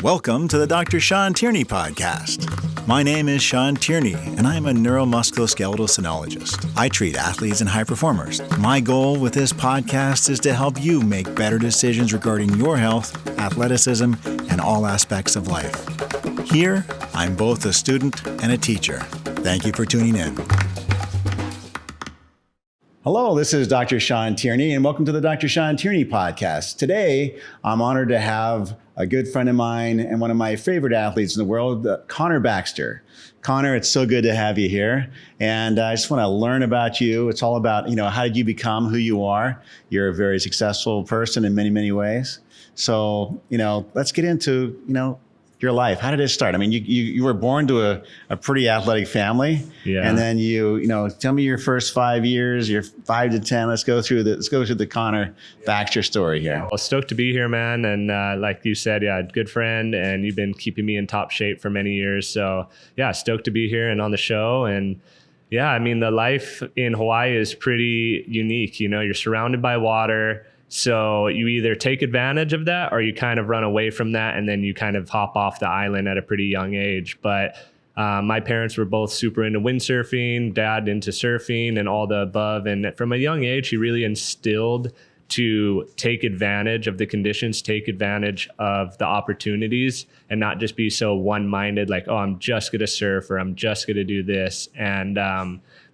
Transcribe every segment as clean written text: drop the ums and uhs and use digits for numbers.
Welcome to the Dr. Shawn Tierney Podcast. My name is Shawn Tierney, and I am a neuromusculoskeletal synologist. I treat athletes and high performers. My goal with this podcast is to help you make better decisions regarding your health, athleticism, and all aspects of life. Here, I'm both a student and a teacher. Thank you for tuning in. Hello, this is Dr. Shawn Tierney, and welcome to the Dr. Shawn Tierney Podcast. Today, I'm honored to have a good friend of mine and one of my favorite athletes in the world, Connor Baxter. Connor, it's so good to have you here. And I just want to learn about you. It's all about, how did you become who you are? You're a very successful person in many, many ways. So, let's get into, your life. How did it start? I mean, you were born to a pretty athletic family. Yeah. And then tell me your first 5 years, your 5 to 10. Let's go through the Connor Baxter story here. Well, stoked to be here, man. And like you said, good friend, and you've been keeping me in top shape for many years. So stoked to be here and on the show. And the life in Hawaii is pretty unique. You're surrounded by water. So you either take advantage of that or you kind of run away from that, and then you kind of hop off the island at a pretty young age. But my parents were both super into windsurfing, dad into surfing and all the above. And from a young age, he really instilled to take advantage of the conditions, take advantage of the opportunities, and not just be so one-minded, like, oh, I'm just going to surf or I'm just going to do this. And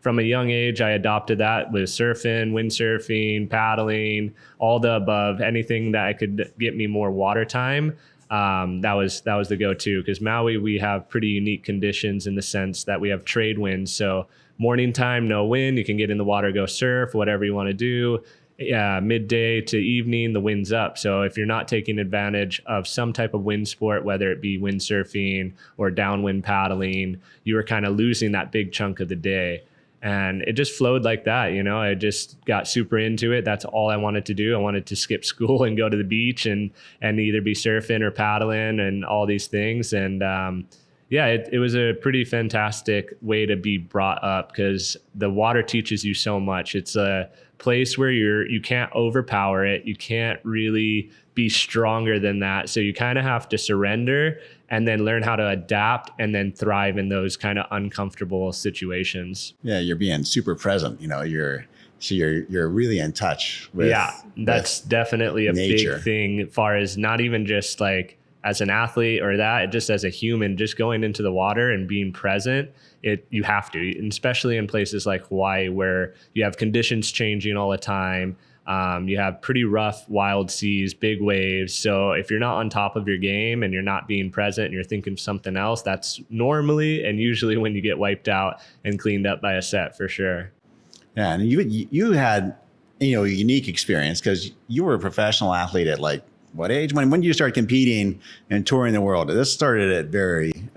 from a young age, I adopted that with surfing, windsurfing, paddling, all the above, anything that could get me more water time. That was the go-to, because Maui, we have pretty unique conditions in the sense that we have trade winds. So morning time, no wind, you can get in the water, go surf, whatever you want to do. Midday to evening, the wind's up. So if you're not taking advantage of some type of wind sport, whether it be windsurfing or downwind paddling, you are kind of losing that big chunk of the day. And it just flowed like that. I just got super into it. That's all I wanted to do. I wanted to skip school and go to the beach and either be surfing or paddling and all these things. And it was a pretty fantastic way to be brought up, because the water teaches you so much. It's a place where you can't overpower it. You can't really be stronger than that. So you kind of have to surrender and then learn how to adapt and then thrive in those kind of uncomfortable situations. Yeah, you're being super present. You're really in touch with that's definitely a nature. Big thing as far as not even just like as an athlete or that, just as a human, just going into the water and being present. You have to, and especially in places like Hawaii, where you have conditions changing all the time. You have pretty rough, wild seas, big waves. So if you're not on top of your game and you're not being present and you're thinking of something else, that's normally and usually when you get wiped out and cleaned up by a set, for sure. Yeah, and you had a unique experience, because you were a professional athlete at like what age? When did you start competing and touring the world? This started at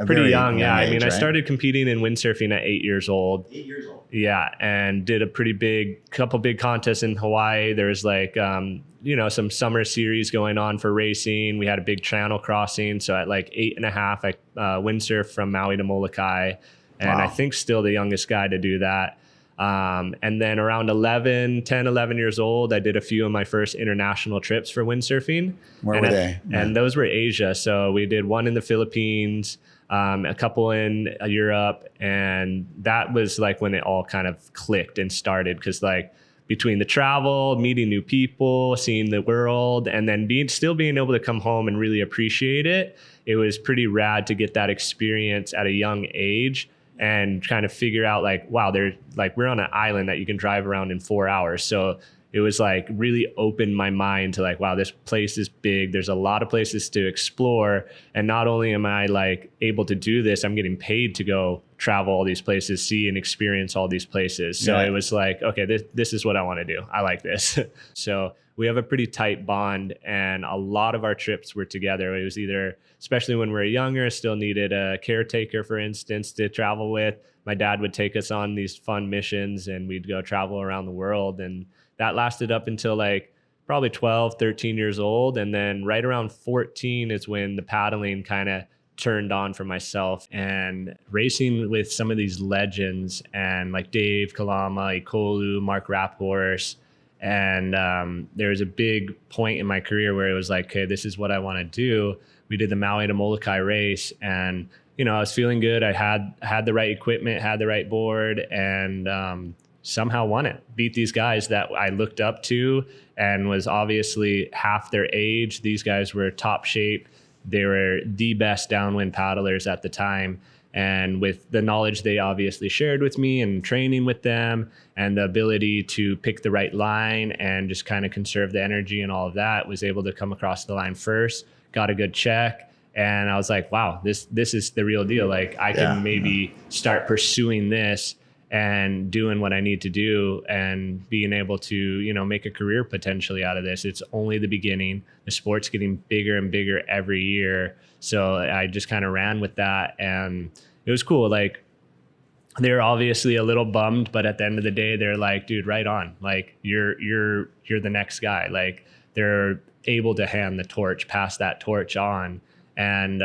pretty young. Yeah, age, I started competing in windsurfing at 8 years old. 8 years old. Yeah, and did a couple big contests in Hawaii. There's like some summer series going on for racing. We had a big channel crossing. So at like 8.5, I windsurfed from Maui to Molokai, and wow. I think still the youngest guy to do that. And then around 11 years old, I did a few of my first international trips for windsurfing. Where were they? And those were Asia. So we did one in the Philippines, a couple in Europe. And that was like when it all kind of clicked and started, because like between the travel, meeting new people, seeing the world, and then still being able to come home and really appreciate it, it was pretty rad to get that experience at a young age. And kind of figure out like, wow, we're on an island that you can drive around in 4 hours. So it was like really opened my mind to like, wow, this place is big. There's a lot of places to explore. And not only am I like able to do this, I'm getting paid to go travel all these places, see and experience all these places. So It was like, okay, this is what I want to do. I like this. So we have a pretty tight bond, and a lot of our trips were together. It was either, especially when we were younger, still needed a caretaker, for instance, to travel with. My dad would take us on these fun missions and we'd go travel around the world. And that lasted up until like probably 12, 13 years old. And then right around 14 is when the paddling kind of turned on for myself, and racing with some of these legends and like Dave Kalama, Ikolu, Mark Rapphorse, And there was a big point in my career where it was like, okay, this is what I want to do. We did the Maui to Molokai race, and I was feeling good. I had the right equipment, had the right board, and somehow won it. Beat these guys that I looked up to and was obviously half their age. These guys were top shape. They were the best downwind paddlers at the time. And with the knowledge they obviously shared with me and training with them and the ability to pick the right line and just kind of conserve the energy and all of that, was able to come across the line first, got a good check. And I was like, wow, this is the real deal. Like I can maybe start pursuing this and doing what I need to do and being able to, make a career potentially out of this. It's only the beginning. The sport's getting bigger and bigger every year. So I just kind of ran with that, and it was cool. Like they're obviously a little bummed, but at the end of the day, they're like, dude, right on. Like you're the next guy. Like they're able to hand the torch, pass that torch on. And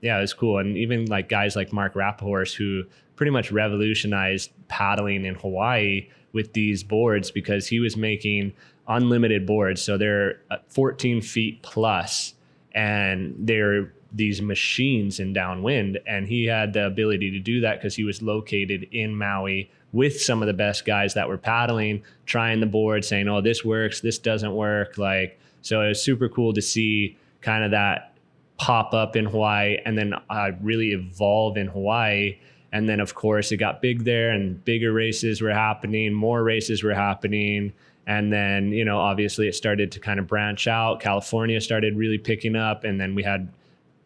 it was cool. And even like guys like Mark Rapahorse, who pretty much revolutionized paddling in Hawaii with these boards, because he was making unlimited boards. So they're 14 feet plus, and they're these machines in downwind. And he had the ability to do that because he was located in Maui with some of the best guys that were paddling, trying the board, saying, oh, this works, this doesn't work. So it was super cool to see kind of that pop up in Hawaii, and then really evolve in Hawaii. And then of course it got big there, and bigger races were happening, more races were happening. And then, obviously it started to kind of branch out. California started really picking up. And then we had,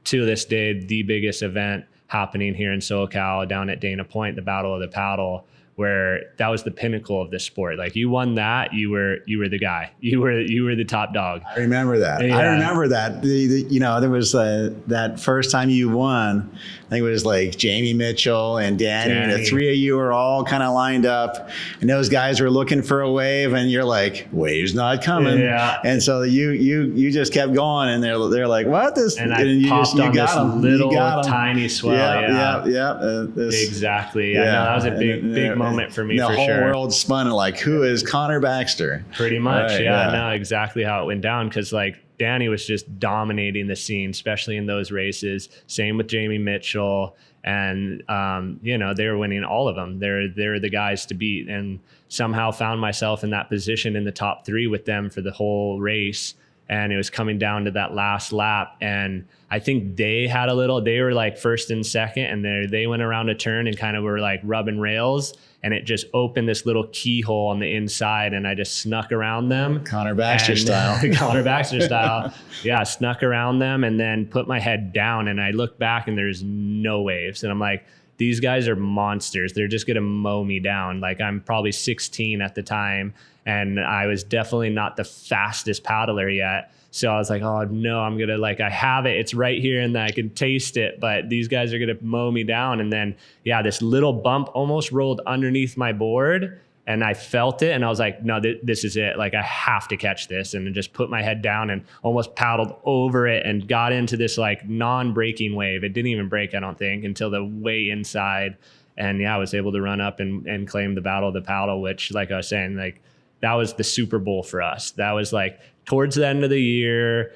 to this day, the biggest event happening here in SoCal down at Dana Point, the Battle of the Paddle, where that was the pinnacle of the sport. Like you won that, you were the guy. You were the top dog. I remember that. Yeah. I remember that. There was that first time you won. I think it was like Jamie Mitchell and Danny. And the three of you were all kind of lined up, and those guys were looking for a wave, and you're like, wave's not coming. Yeah. And so you just kept going, and they're like, what? And I popped on this little tiny swell. Yeah. Exactly. Yeah. No, that was a big moment for me, for sure. The whole world spun like, who is Connor Baxter? Pretty much. Right, no, exactly how it went down. Because like Danny was just dominating the scene, especially in those races. Same with Jamie Mitchell. And, they were winning all of them. They're the guys to beat, and somehow found myself in that position in the top three with them for the whole race. And it was coming down to that last lap. And I think they were like first and second, and they went around a turn and kind of were like rubbing rails, and it just opened this little keyhole on the inside, and I just snuck around them. Connor Baxter style. Connor Baxter style. Yeah, snuck around them and then put my head down, and I look back and there's no waves. And I'm like, these guys are monsters. They're just going to mow me down. Like I'm probably 16 at the time, and I was definitely not the fastest paddler yet. So I was like, oh no, I'm going to I have it. It's right here and I can taste it, but these guys are going to mow me down. And then, this little bump almost rolled underneath my board, and I felt it, and I was like, no, this is it. Like I have to catch this. And then just put my head down and almost paddled over it and got into this like non-breaking wave. It didn't even break, I don't think, until the way inside. And I was able to run up and claim the Battle of the Paddle, which, like I was saying, like that was the Super Bowl for us. That was like towards the end of the year.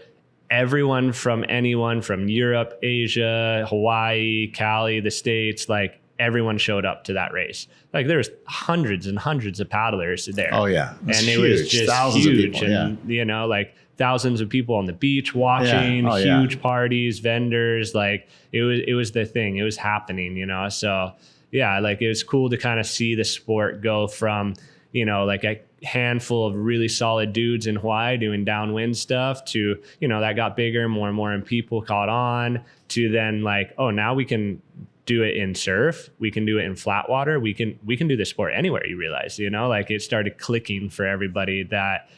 Anyone from Europe, Asia, Hawaii, Cali, the States, like everyone showed up to that race. Like there was hundreds and hundreds of paddlers there. Oh yeah. And huge. It was just thousands huge. Of people, and like thousands of people on the beach watching, huge parties, vendors. Like it was the thing. It was happening, So like it was cool to kind of see the sport go from, like a handful of really solid dudes in Hawaii doing downwind stuff to, that got bigger, more and more, and people caught on, to then like, oh, now we can do it in surf. We can do it in flat water. We can do the sport anywhere, you realize, like it started clicking for everybody that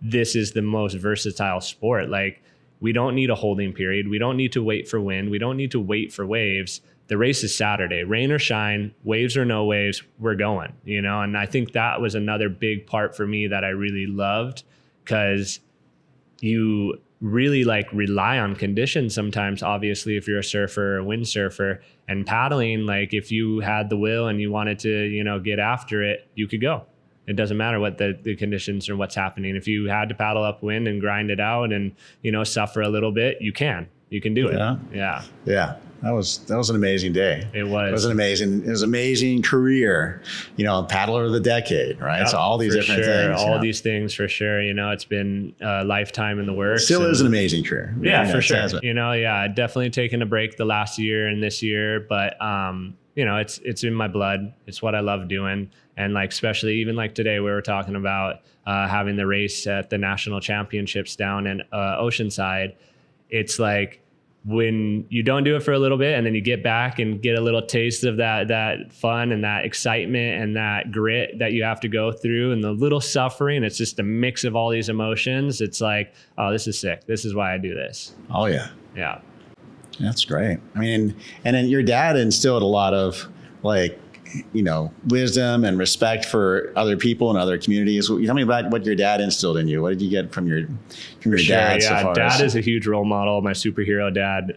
this is the most versatile sport. Like we don't need a holding period. We don't need to wait for wind. We don't need to wait for waves. The race is Saturday, rain or shine, waves or no waves, we're going, And I think that was another big part for me that I really loved, because you really like rely on conditions sometimes, obviously, if you're a surfer or a windsurfer. And paddling, like if you had the will and you wanted to, get after it, you could go. It doesn't matter what the conditions or what's happening. If you had to paddle upwind and grind it out and, suffer a little bit, you can do it. Yeah. That was an amazing day. It was. It was an amazing career, paddler of the decade, right? Yep, so all these different things. All these things for sure. It's been a lifetime in the works. Still is an amazing career. Yeah, for sure. Definitely taken a break the last year and this year, but it's in my blood. It's what I love doing. And especially even today, we were talking about having the race at the national championships down in Oceanside. It's when you don't do it for a little bit and then you get back and get a little taste of that fun and that excitement and that grit that you have to go through and the little suffering, it's just a mix of all these emotions. It's oh, this is sick. This is why I do this. Oh yeah. Yeah. That's great. I mean, and then your dad instilled a lot of wisdom and respect for other people and other communities. Tell me about what your dad instilled in you. What did you get from your dad? Yeah, dad is a huge role model. My superhero dad.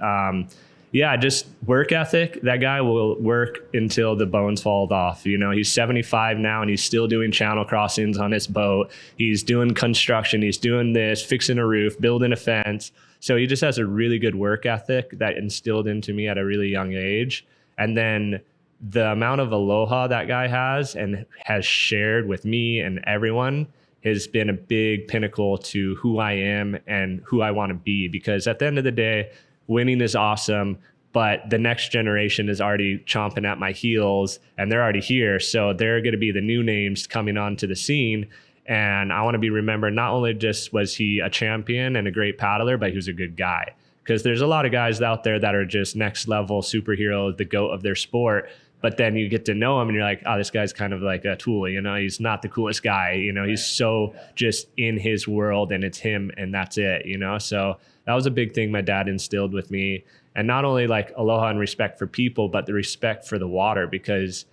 Just work ethic. That guy will work until the bones fall off. He's 75 now and he's still doing channel crossings on his boat. He's doing construction. He's doing this, fixing a roof, building a fence. So he just has a really good work ethic that instilled into me at a really young age. And then the amount of aloha that guy has and has shared with me and everyone has been a big pinnacle to who I am and who I want to be. Because at the end of the day, winning is awesome, but the next generation is already chomping at my heels and they're already here. So they're going to be the new names coming onto the scene. And I want to be remembered, not only just was he a champion and a great paddler, but he was a good guy. Because there's a lot of guys out there that are just next level superhero, the GOAT of their sport. But then you get to know him and you're like, oh, this guy's kind of like a tool, he's not the coolest guy, he's so just in his world and it's him and that's it, So that was a big thing my dad instilled with me. And not only aloha and respect for people, but the respect for the water, because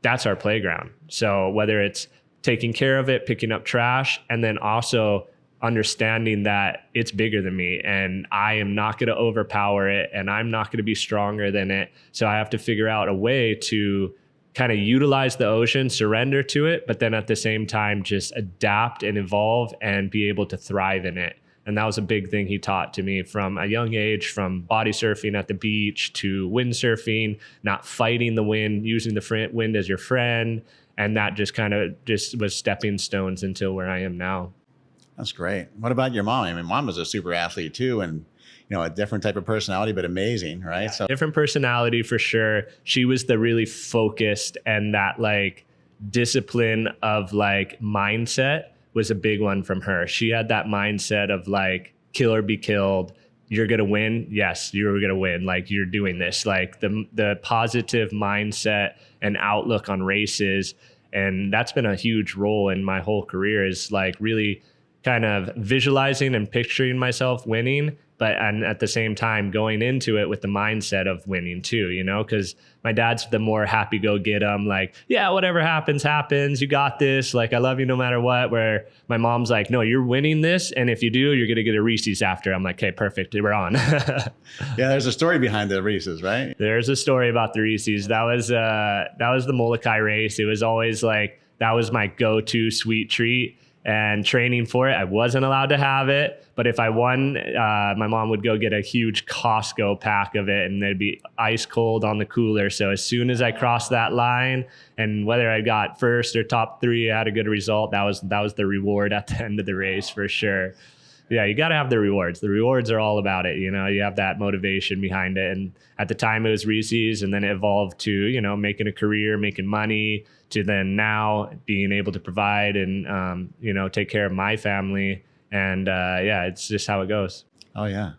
that's our playground. So whether it's taking care of it, picking up trash, and then also understanding that it's bigger than me and I am not going to overpower it and I'm not going to be stronger than it. So I have to figure out a way to kind of utilize the ocean, surrender to it, but then at the same time, just adapt and evolve and be able to thrive in it. And that was a big thing he taught to me from a young age, from body surfing at the beach to windsurfing, not fighting the wind, using the wind as your friend. And that just was stepping stones until where I am now. That's great. What about your mom? I mean, mom was a super athlete too, and a different type of personality, but amazing, right? Yeah, so different personality for sure. She was the really focused, and that discipline of mindset was a big one from her. She had that mindset of kill or be killed. You're gonna win. Yes, you're gonna win. You're doing this. The positive mindset and outlook on races, and that's been a huge role in my whole career. Is really kind of visualizing and picturing myself winning, and at the same time going into it with the mindset of winning too, because my dad's the more happy go get 'em, yeah, whatever happens, happens. You got this. I love you no matter what. Where my mom's like, no, you're winning this. And if you do, you're going to get a Reese's after. I'm like, okay, perfect. We're on. Yeah. There's a story behind the Reese's, right? There's a story about the Reese's. That was the Molokai race. It was always that was my go-to sweet treat. And training for it, I wasn't allowed to have it. But if I won, my mom would go get a huge Costco pack of it and they'd be ice cold on the cooler. So as soon as I crossed that line, and whether I got first or top 3, I had a good result, that was the reward at the end of the race for sure. Yeah, you got to have the rewards. The rewards are all about it. You have that motivation behind it. And at the time it was Reese's, and then it evolved to, making a career, making money, to then now being able to provide and, take care of my family. And it's just how it goes. Oh, yeah.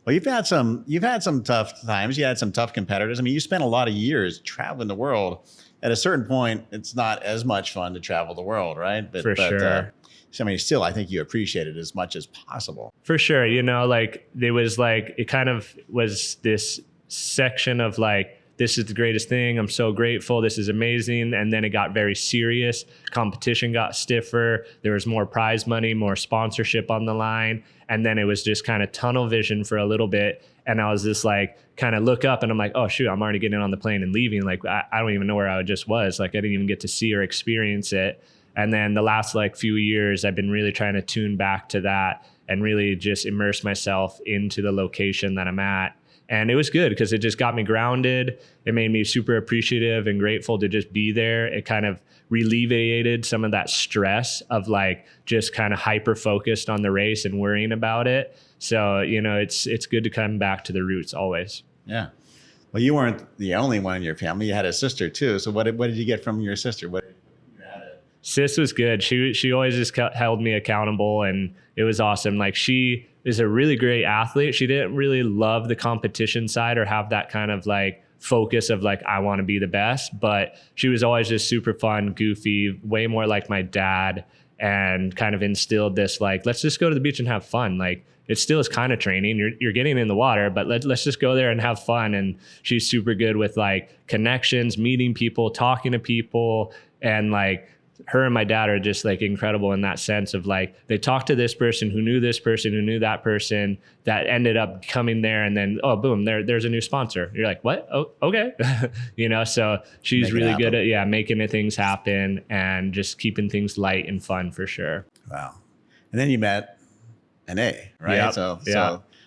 Well, you've had some tough times. You had some tough competitors. I mean, you spent a lot of years traveling the world. At a certain point, it's not as much fun to travel the world, right? For sure. Still, I think you appreciate it as much as possible. For sure. It kind of was this section of this is the greatest thing. I'm so grateful. This is amazing. And then it got very serious. Competition got stiffer. There was more prize money, more sponsorship on the line. And then it was just kind of tunnel vision for a little bit. And I was just kind of look up and I'm like, oh shoot, I'm already getting on the plane and leaving. I don't even know where I just was. I didn't even get to see or experience it. And then the last like few years, I've been really trying to tune back to that and really just immerse myself into the location that I'm at. And it was good because it just got me grounded. It made me super appreciative and grateful to just be there. It kind of alleviated some of that stress of like just kind of hyper focused on the race and worrying about it. So, you know, it's good to come back to the roots always. Yeah. Well, you weren't the only one in your family. You had a sister too. So what did you get from your sister? Sis was good. She always just held me accountable, and it was awesome. Like, she is a really great athlete. She didn't really love the competition side or have that kind of like focus of like, I want to be the best, but she was always just super fun, goofy, way more like my dad, and kind of instilled this like, let's just go to the beach and have fun. Like, it still is kind of training. You're getting in the water, but let's just go there and have fun. And she's super good with like connections, meeting people, talking to people, and like, her and my dad are just like incredible in that sense of like, they talked to this person who knew this person who knew that person that ended up coming there, and then, oh, boom, there's a new sponsor. You're like, what? Oh, okay. You know, so she's really good at making things happen and just keeping things light and fun for sure. Wow. And then you met an A, right? Yep.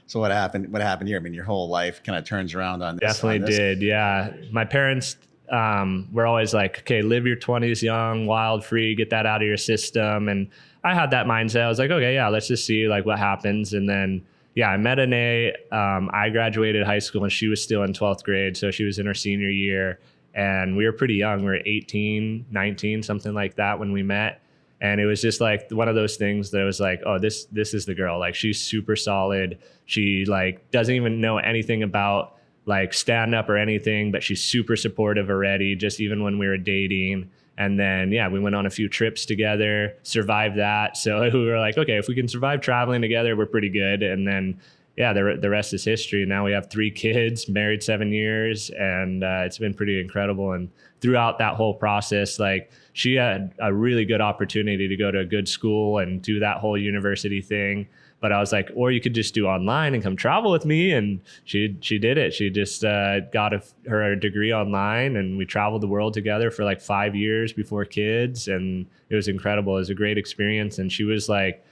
So what happened here? I mean, your whole life kind of turns around on this. Definitely did. Yeah. My parents, we're always like, okay, live your 20s young, wild, free, get that out of your system. And I had that mindset. I was like, okay, yeah, let's just see like what happens. And then, yeah, I met Anae. I graduated high school and she was still in 12th grade. So she was in her senior year, and we were pretty young. We were 18, 19, something like that when we met. And it was just like one of those things that was like, oh, this is the girl. Like, she's super solid. She like doesn't even know anything about like stand up or anything, but she's super supportive already, just even when we were dating. And then, yeah, we went on a few trips together, survived that. So we were like, okay, if we can survive traveling together, we're pretty good. And then, yeah, the rest is history. Now we have 3 kids, married 7 years, and it's been pretty incredible. And throughout that whole process, like, she had a really good opportunity to go to a good school and do that whole university thing. But I was like, or you could just do online and come travel with me. And she did it. She just got her degree online, and we traveled the world together for like 5 years before kids. And it was incredible. It was a great experience. And she was like,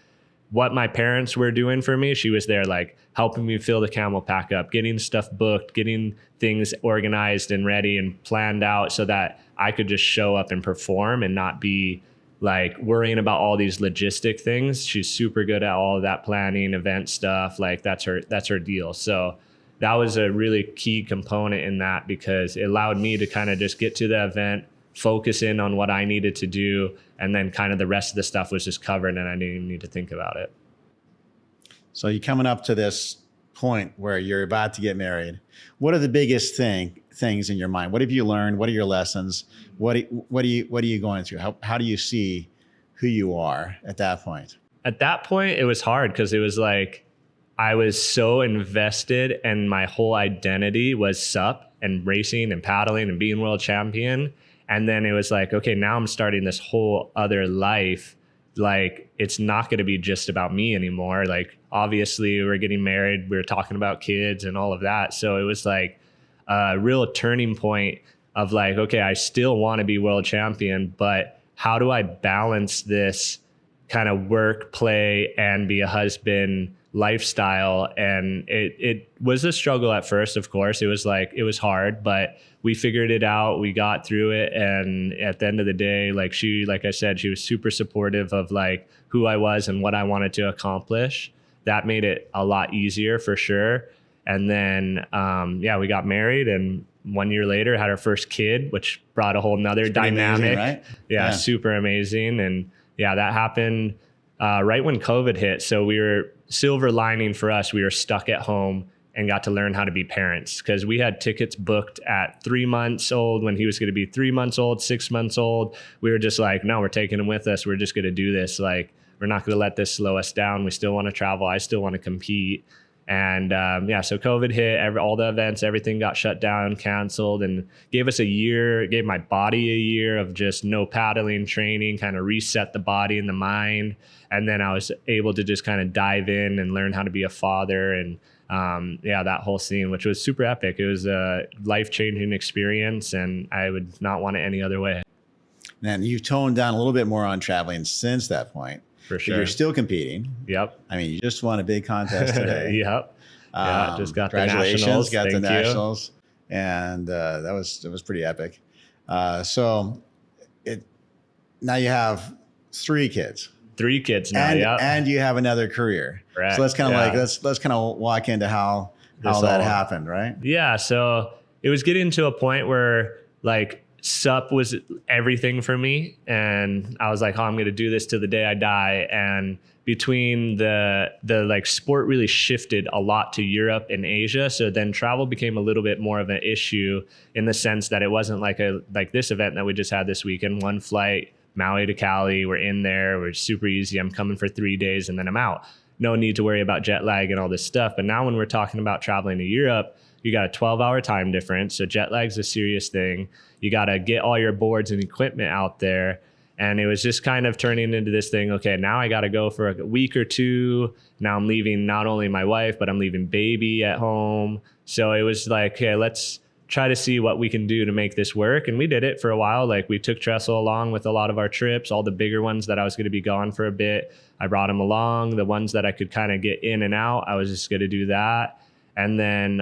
what my parents were doing for me, she was there like helping me fill the camel pack up, getting stuff booked, getting things organized and ready and planned out so that I could just show up and perform and not be like worrying about all these logistic things. She's super good at all of that planning, event stuff. Like, that's her deal. So that was a really key component in that, because it allowed me to kind of just get to the event, focus in on what I needed to do, and then kind of the rest of the stuff was just covered and I didn't even need to think about it. So you're coming up to this point where you're about to get married. What are the biggest things in your mind? What have you learned? What are your lessons? What are you going through? How do you see who you are at that point? At that point, it was hard because it was like I was so invested, and my whole identity was SUP and racing and paddling and being world champion. And then it was like, okay, now I'm starting this whole other life. Like, it's not going to be just about me anymore. Like, obviously we're getting married, we were talking about kids and all of that. So it was like a real turning point of like, okay, I still want to be world champion, but how do I balance this kind of work, play, and be a husband lifestyle? And it was a struggle at first, of course. It was hard, but we figured it out. We got through it. And at the end of the day, like I said, she was super supportive of like who I was and what I wanted to accomplish. That made it a lot easier for sure. And then, we got married, and 1 year later had our first kid, which brought a whole nother dynamic. Amazing, right? Yeah, super amazing. And yeah, that happened right when COVID hit. So we were silver lining for us. We were stuck at home and got to learn how to be parents, because we had tickets booked at 3 months old when he was going to be 3 months old, 6 months old. We were just like, no, we're taking him with us. We're just going to do this. Like, we're not going to let this slow us down. We still want to travel. I still want to compete. And so COVID hit, all the events, everything got shut down, canceled, and gave my body a year of just no paddling training, kind of reset the body and the mind. And then I was able to just kind of dive in and learn how to be a father. And that whole scene, which was super epic. It was a life-changing experience, and I would not want it any other way. And you've toned down a little bit more on traveling since that point. For But sure. you're still competing. Yep. I mean, you just won a big contest today. Yep. Yeah, just got the Congratulations, nationals. got the Thank you. nationals, and that was pretty epic. So now you have 3 kids. 3 kids now. And, Yep. and you have another career. Correct. So let's kind of Yeah. let's kind of walk into how that happened, right? Yeah. So it was getting to a point where like sup was everything for me. And I was like, oh, I'm going to do this till the day I die. And between the like sport really shifted a lot to Europe and Asia. So then travel became a little bit more of an issue in the sense that it wasn't like this event that we just had this weekend, 1 flight, Maui to Cali. We're in there. We're super easy. I'm coming for 3 days and then I'm out. No need to worry about jet lag and all this stuff. But now when we're talking about traveling to Europe, you got a 12-hour time difference. So jet lag's a serious thing. You got to get all your boards and equipment out there. And it was just kind of turning into this thing. Okay, now I got to go for a week or 2. Now I'm leaving not only my wife, but I'm leaving baby at home. So it was like, okay, let's try to see what we can do to make this work. And we did it for a while. Like we took Tressel along with a lot of our trips, all the bigger ones that I was going to be gone for a bit. I brought him along. The ones that I could kind of get in and out, I was just going to do that. And then,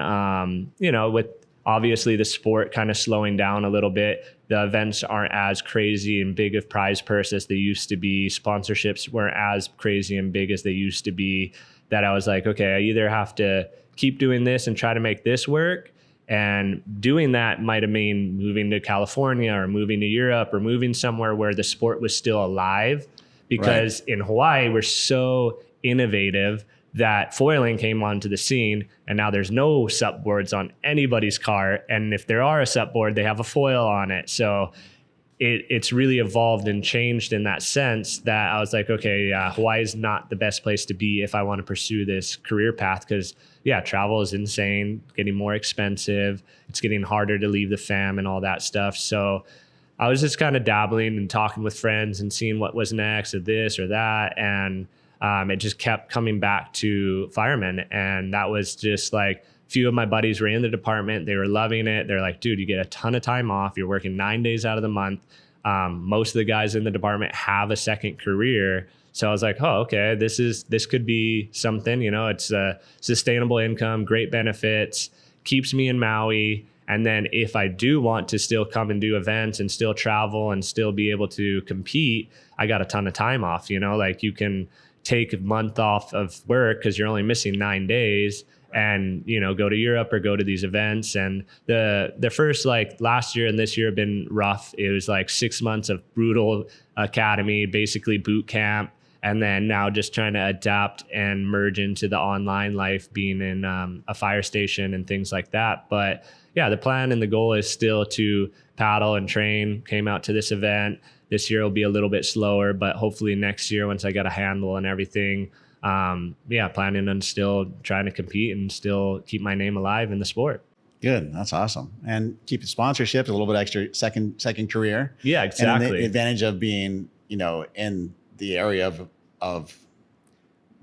with obviously the sport kind of slowing down a little bit, the events aren't as crazy and big of prize purse as they used to be. Sponsorships weren't as crazy and big as they used to be, that I was like, okay, I either have to keep doing this and try to make this work. And doing that might have mean moving to California or moving to Europe or moving somewhere where the sport was still alive. Because in Hawaii, we're so innovative that foiling came onto the scene, and now there's no sup boards on anybody's car. And if there are a sup board, they have a foil on it. So it's really evolved and changed in that sense that I was like, okay, yeah, Hawaii is not the best place to be if I want to pursue this career path. Because travel is insane, getting more expensive. It's getting harder to leave the fam and all that stuff. So I was just kind of dabbling and talking with friends and seeing what was next, or this or that. And it just kept coming back to firemen. And that was just like, a few of my buddies were in the department. They were loving it. They're like, dude, you get a ton of time off. You're working 9 days out of the month. Most of the guys in the department have a second career. So I was like, oh, okay, this could be something, it's a sustainable income, great benefits, keeps me in Maui. And then if I do want to still come and do events and still travel and still be able to compete, I got a ton of time off, like you can take a month off of work because you're only missing 9 days and, go to Europe or go to these events. And the first, like last year and this year have been rough. It was like 6 months of brutal academy, basically boot camp. And then now just trying to adapt and merge into the online life, being in a fire station and things like that. But yeah, the plan and the goal is still to paddle and train. Came out to this event. This year will be a little bit slower, but hopefully next year, once I get a handle and everything, planning on still trying to compete and still keep my name alive in the sport. Good. That's awesome. And keep the sponsorship, a little bit extra second career. Yeah, exactly. And the advantage of being, in the area of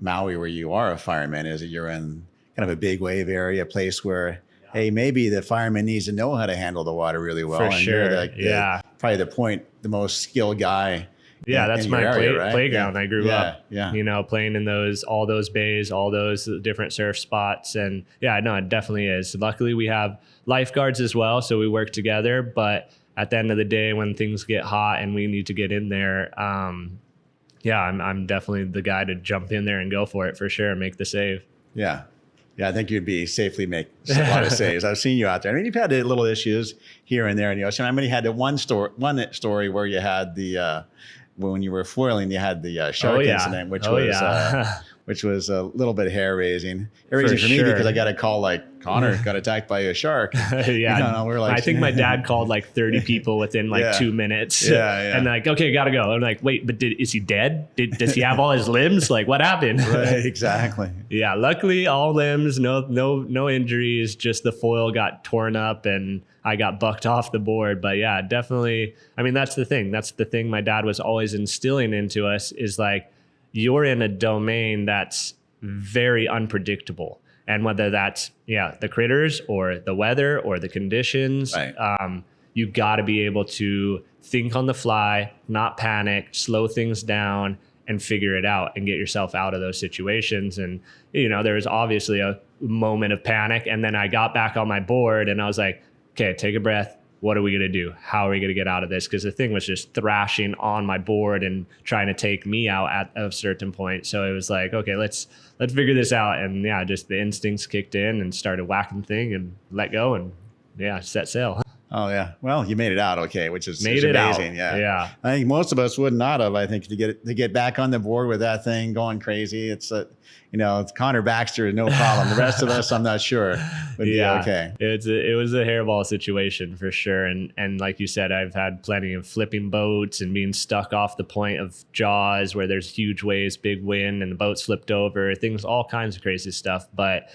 Maui where you are a fireman is that you're in kind of a big wave area, a place where, hey, maybe the fireman needs to know how to handle the water really well. For and sure. You're probably the most skilled guy. Yeah, that's my area, right? playground. I grew up, Yeah. Playing in all those bays, all those different surf spots. And yeah, no, it definitely is. Luckily, we have lifeguards as well, so we work together. But at the end of the day, when things get hot and we need to get in there, I'm definitely the guy to jump in there and go for it for sure and make the save. Yeah. Yeah, I think you'd be safely make a lot of saves. I've seen you out there. I mean, you've had little issues here and there in the ocean. I mean, you had the one story where you had when you were foiling, you had the shark incident, which was a little bit hair raising. For me because I got a call like Connor got attacked by a shark. Yeah, we're like, I think my dad called like 30 people within like 2 minutes. Yeah. And like, okay, gotta go. I'm like, wait, but is he dead? Does he have all his limbs? Like, what happened? Right, exactly. Yeah, luckily all limbs, no injuries. Just the foil got torn up and I got bucked off the board. But yeah, definitely. I mean, that's the thing. That's the thing my dad was always instilling into us is like, you're in a domain that's very unpredictable. And whether that's, the critters or the weather or the conditions, right. you got to be able to think on the fly, not panic, slow things down, and figure it out and get yourself out of those situations. And, there was obviously a moment of panic. And then I got back on my board and I was like, okay, take a breath. What are we going to do? How are we going to get out of this? Because the thing was just thrashing on my board and trying to take me out at a certain point. So it was like, okay, let's figure this out. And yeah, just the instincts kicked in and started whacking the thing and let go and set sail. Oh yeah. Well, you made it out okay, which is amazing. Yeah. I think most of us would not have. I think to get back on the board with that thing going crazy, it's Connor Baxter is no problem. The rest of us, I'm not sure, would be okay. It was a hairball situation for sure. And like you said, I've had plenty of flipping boats and being stuck off the point of Jaws where there's huge waves, big wind, and the boat's flipped over. Things, all kinds of crazy stuff. But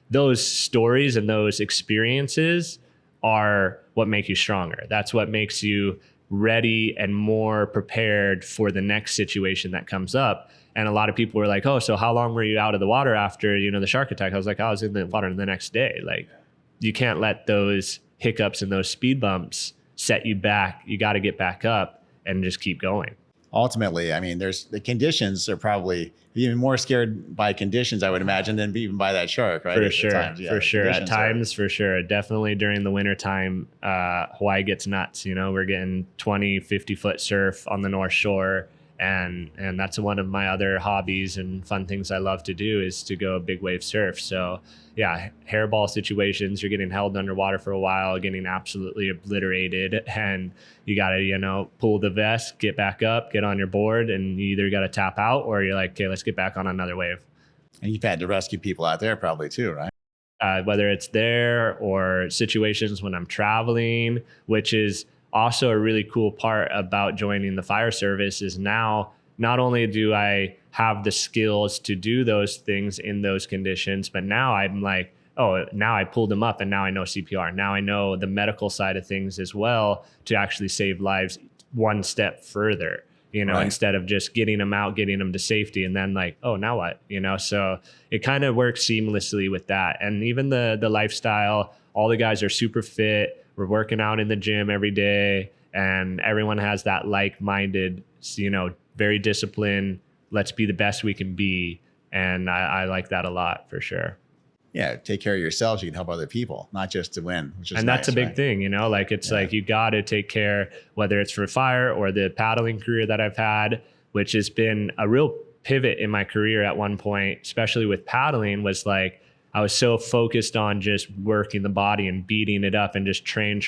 those stories and those experiences are what make you stronger. That's what makes you ready and more prepared for the next situation that comes up. And a lot of people were like, oh, so how long were you out of the water after, the shark attack? I was like, I was in the water the next day. Like, you can't let those hiccups and those speed bumps set you back. You got to get back up and just keep going. Ultimately, I mean, the conditions are probably even more scared by conditions, I would imagine, than even by that shark, right? For sure. At times, for sure. Definitely during the winter time, Hawaii gets nuts. We're getting 20, 50-foot surf on the North Shore. And that's one of my other hobbies and fun things I love to do is to go big wave surf. So yeah, hairball situations, you're getting held underwater for a while, getting absolutely obliterated, and you got to, pull the vest, get back up, get on your board, and you either got to tap out or you're like, okay, let's get back on another wave. And you've had to rescue people out there probably too, right? Whether it's there or situations when I'm traveling, which is also a really cool part about joining the fire service is now not only do I have the skills to do those things in those conditions, but now I'm like, oh, now I pulled them up and now I know CPR. Now I know the medical side of things as well to actually save lives one step further, right. Instead of just getting them out, getting them to safety and then like, oh, now what? So it kind of works seamlessly with that. And even the lifestyle, all the guys are super fit. We're working out in the gym every day and everyone has that like-minded, very disciplined, let's be the best we can be. And I like that a lot for sure. Yeah. Take care of yourselves. You can help other people, not just to win, which is and nice, that's a big right? thing, like, it's like, you got to take care, whether it's for fire or the paddling career that I've had, which has been a real pivot in my career at one point, especially with paddling, was like, I was so focused on just working the body and beating it up and just train.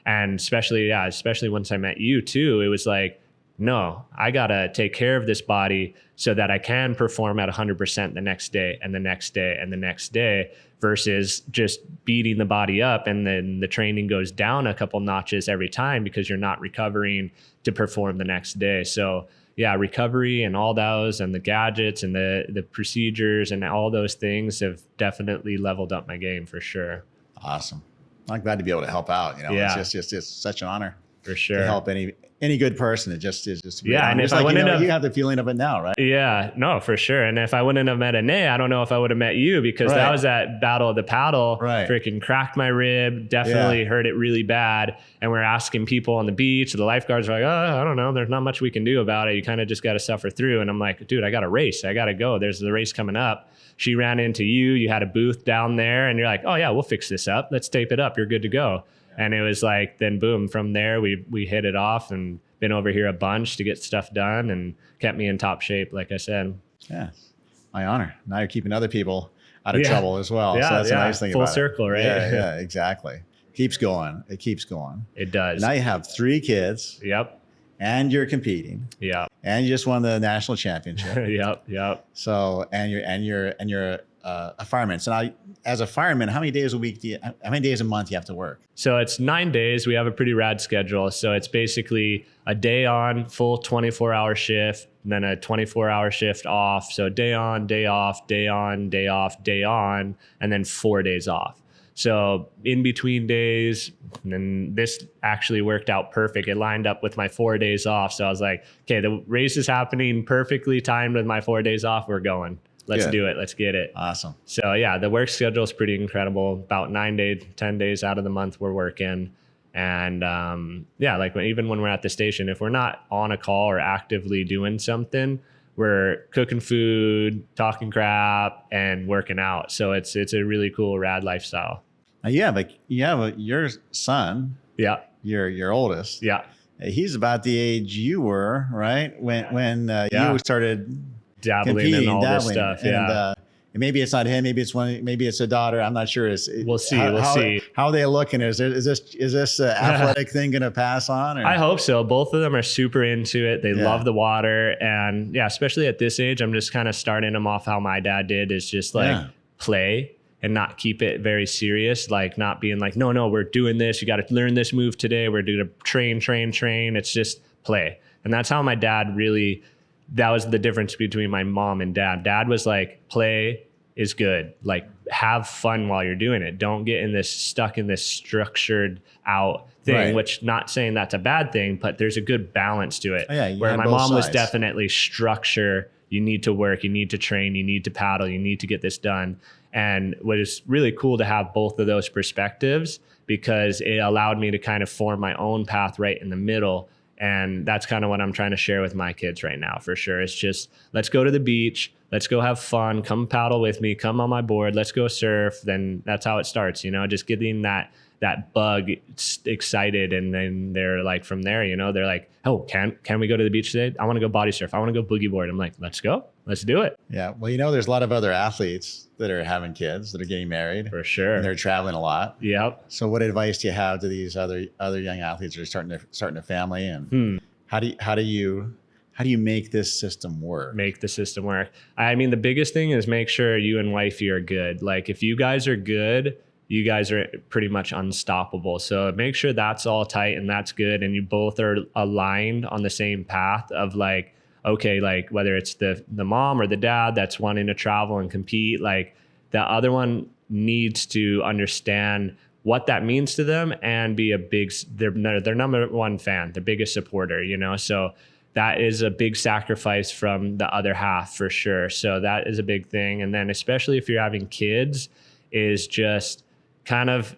And especially once I met you too, it was like, no, I got to take care of this body so that I can perform at 100% the next day and the next day and the next day versus just beating the body up. And then the training goes down a couple notches every time because you're not recovering to perform the next day. So yeah, recovery and all those and the gadgets and the procedures and all those things have definitely leveled up my game for sure. Awesome. I'm glad to be able to help out. It's just such an honor for sure to help any good person. It just is just and if I wouldn't have, you have the feeling of it now, right? Yeah, no, for sure. And if I wouldn't have met Ane, I don't know if I would have met you because that was at Battle of the Paddle. Right. Freaking cracked my rib. Definitely hurt it really bad. And we're asking people on the beach. The lifeguards are like, oh, I don't know. There's not much we can do about it. You kind of just got to suffer through. And I'm like, dude, I got a race. I got to go. There's the race coming up. She ran into you. You had a booth down there, and you're like, oh yeah, we'll fix this up. Let's tape it up. You're good to go. And it was like, then boom, from there we hit it off and been over here a bunch to get stuff done and kept me in top shape, like I said. Yeah, my honor. Now you're keeping other people out of trouble as well. Yeah, so that's a nice thing about it. Full circle, right? Yeah, exactly. Keeps going. It keeps going. It does. Now you have 3 kids. Yep. And you're competing. Yeah. And you just won the national championship. Yep. So and you're a fireman. So now, as a fireman, how many days a month do you have to work? So it's 9 days. We have a pretty rad schedule. So it's basically a day on, full 24-hour shift, and then a 24-hour shift off. So day on, day off, day on, day off, day on, and then 4 days off. So in between days, and this actually worked out perfect. It lined up with my 4 days off. So I was like, okay, the race is happening perfectly timed with my 4 days off. We're going. Let's do it. Let's get it. Awesome. So yeah, the work schedule is pretty incredible. About 9 days, 10 days out of the month we're working. And like even when we're at the station, if we're not on a call or actively doing something, we're cooking food, talking crap, and working out. So it's a really cool, rad lifestyle. But your son, Yeah. your oldest. Yeah. He's about the age you were, right? When you started dabbling in all this stuff. Yeah. And maybe it's not him. Maybe it's a daughter. I'm not sure. We'll see. How are they looking? Is this athletic thing going to pass on? Or? I hope so. Both of them are super into it. They love the water, and especially at this age, I'm just kind of starting them off how my dad did, is just like play and not keep it very serious. Like not being like, no, we're doing this. You got to learn this move today. We're doing a train. It's just play. And that's how my dad really, that was the difference between my mom and dad. Dad was like, play is good. Like have fun while you're doing it. Don't get stuck in this structured out thing, which not saying that's a bad thing, but there's a good balance to it. Where my mom was definitely structure. You need to work, you need to train, you need to paddle, you need to get this done. And what is really cool to have both of those perspectives, because it allowed me to kind of form my own path right in the middle. And that's kind of what I'm trying to share with my kids right now, for sure. It's just, let's go to the beach. Let's go have fun. Come paddle with me. Come on my board. Let's go surf. Then that's how it starts, just getting that bug excited. And then they're like, from there, they're like, oh, can we go to the beach today? I want to go body surf. I want to go boogie board. I'm like, let's go. Let's do it. Yeah. Well, there's a lot of other athletes that are having kids, that are getting married. For sure. And they're traveling a lot. Yep. So what advice do you have to these other young athletes that are starting a family? And how do you make this system work? Make the system work. I mean, the biggest thing is make sure you and wifey are good. Like if you guys are good, you guys are pretty much unstoppable. So make sure that's all tight and that's good. And you both are aligned on the same path of like, okay, like whether it's the mom or the dad that's wanting to travel and compete, like the other one needs to understand what that means to them and be their number one fan, the biggest supporter, so that is a big sacrifice from the other half for sure. So that is a big thing. And then especially if you're having kids, is just kind of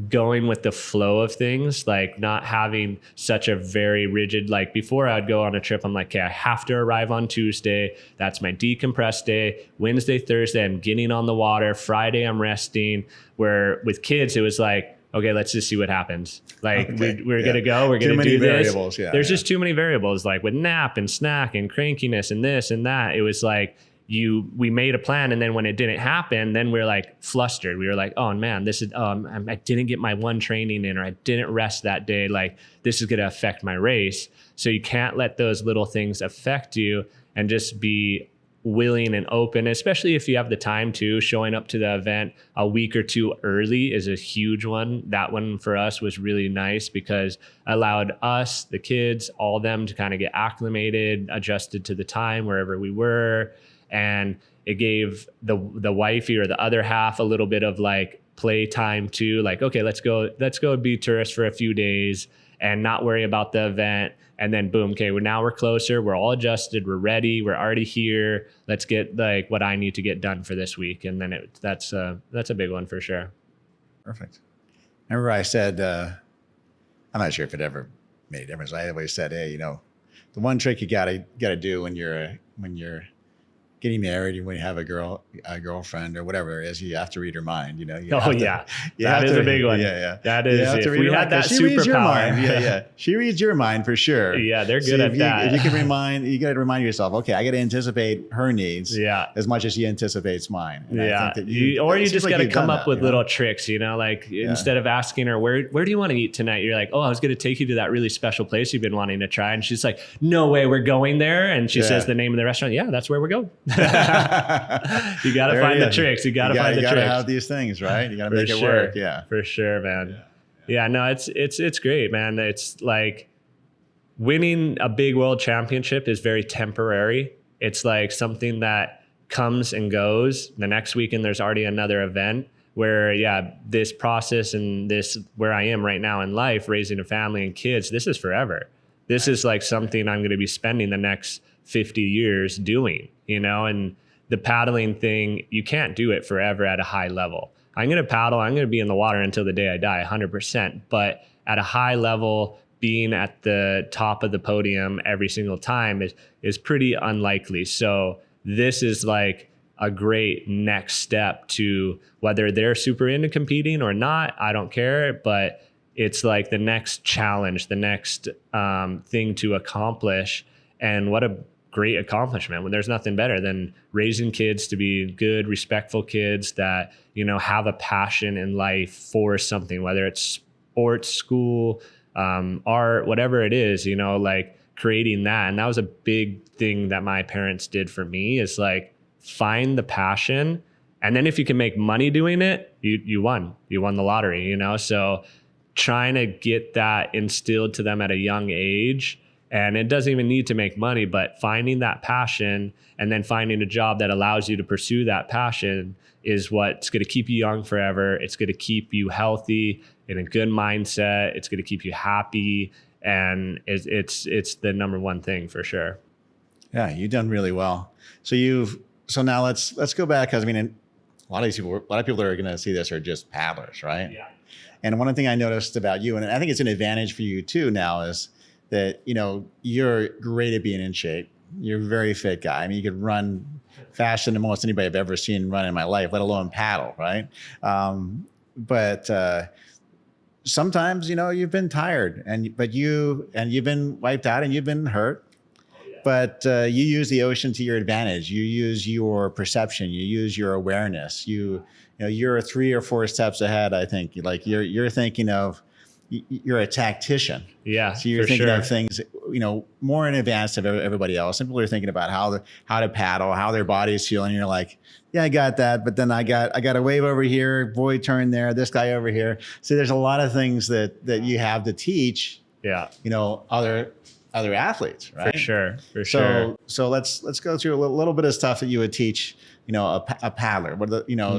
going with the flow of things, like not having such a very rigid, like before I'd go on a trip, I'm like, okay, I have to arrive on Tuesday. That's my decompress day. Wednesday, Thursday, I'm getting on the water. Friday, I'm resting. Where with kids, it was like, okay, let's just see what happens. Like we're going to go, we're going to do this. There's just too many variables, like with nap and snack and crankiness and this and that. It was like, we made a plan, and then when it didn't happen, then we're like flustered. We were like, oh man, this is I didn't get my one training in, or I didn't rest that day. Like this is going to affect my race. So you can't let those little things affect you, and just be willing and open, especially if you have the time to. Showing up to the event a week or two early is a huge one. That one for us was really nice because allowed us, the kids, all of them to kind of get acclimated, adjusted to the time wherever we were. And it gave the wifey or the other half a little bit of like play time too. Like, okay, let's go be tourists for a few days and not worry about the event. And then boom, okay, we're closer. We're all adjusted. We're ready. We're already here. Let's get like what I need to get done for this week. And then that's a big one for sure. Perfect. Remember I said, I'm not sure if it ever made a difference. I always said, hey, the one trick you gotta do when you're getting married, and when you have a girlfriend or whatever it is, you have to read her mind. That is a big one. Yeah. That is, if we had that superpower. Yeah. She reads your mind for sure. Yeah, they're good at that. If you can you got to remind yourself, okay, I got to anticipate her needs as much as she anticipates mine. And I think that you just got to come up with little tricks, instead of asking her, where do you want to eat tonight? You're like, oh, I was going to take you to that really special place you've been wanting to try. And she's like, no way, we're going there. And she says the name of the restaurant. Yeah, that's where we're going. You got to find the tricks. You got to find the tricks. You got to have these things, right? You got to make it work. Yeah, for sure, man. Yeah, no, it's great, man. It's like winning a big world championship is very temporary. It's like something that comes and goes. The next weekend, there's already another event. Where this process and this where I am right now in life, raising a family and kids, this is forever. This is like something I'm going to be spending the next 50 years doing, and the paddling thing, you can't do it forever at a high level. I'm going to paddle. I'm going to be in the water until the day I die, 100%. But at a high level, being at the top of the podium every single time is pretty unlikely. So this is like a great next step to whether they're super into competing or not, I don't care, but it's like the next challenge, the next thing to accomplish. And what a great accomplishment when there's nothing better than raising kids to be good, respectful kids that, have a passion in life for something, whether it's sports, school, art, whatever it is, like creating that. And that was a big thing that my parents did for me, is like find the passion. And then if you can make money doing it, you won the lottery, so trying to get that instilled to them at a young age. And it doesn't even need to make money, but finding that passion and then finding a job that allows you to pursue that passion is what's going to keep you young forever. It's going to keep you healthy, in a good mindset. It's going to keep you happy. And it's the number one thing for sure. Yeah, you've done really well. So now let's go back, because a lot of people that are going to see this are just paddlers, right? Yeah. And one thing I noticed about you, and I think it's an advantage for you too now, is that, you're great at being in shape. You're a very fit guy. You could run faster than most anybody I've ever seen run in my life, let alone paddle, right? But sometimes, you've been tired but you've been wiped out and you've been hurt, but you use the ocean to your advantage. You use your perception, you use your awareness. You're 3 or 4 steps ahead. I think like you're thinking of, you're a tactician. Yeah. So you're thinking of things, more in advance of everybody else. Some people are thinking about how to paddle, how their body is feeling. You're like, yeah, I got that. But then I got a wave over here, void turn there, this guy over here. So there's a lot of things that you have to teach, other athletes, right? For sure. So let's go through a little bit of stuff that you would teach, a paddler. What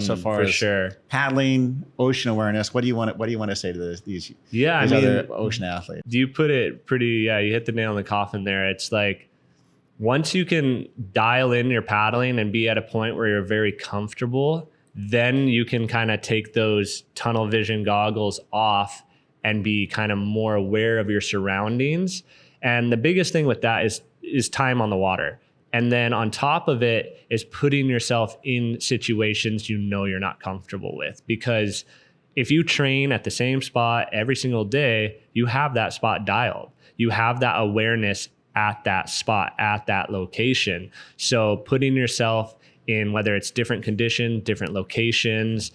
so far as paddling, ocean awareness. What do you want to say to these other ocean athletes? You put it pretty. Yeah, you hit the nail on the coffin there. It's like once you can dial in your paddling and be at a point where you're very comfortable, then you can kind of take those tunnel vision goggles off and be kind of more aware of your surroundings. And the biggest thing with that is time on the water. And then on top of it is putting yourself in situations you're not comfortable with. Because if you train at the same spot every single day, you have that spot dialed. You have that awareness at that spot, at that location. So putting yourself in, whether it's different conditions, different locations,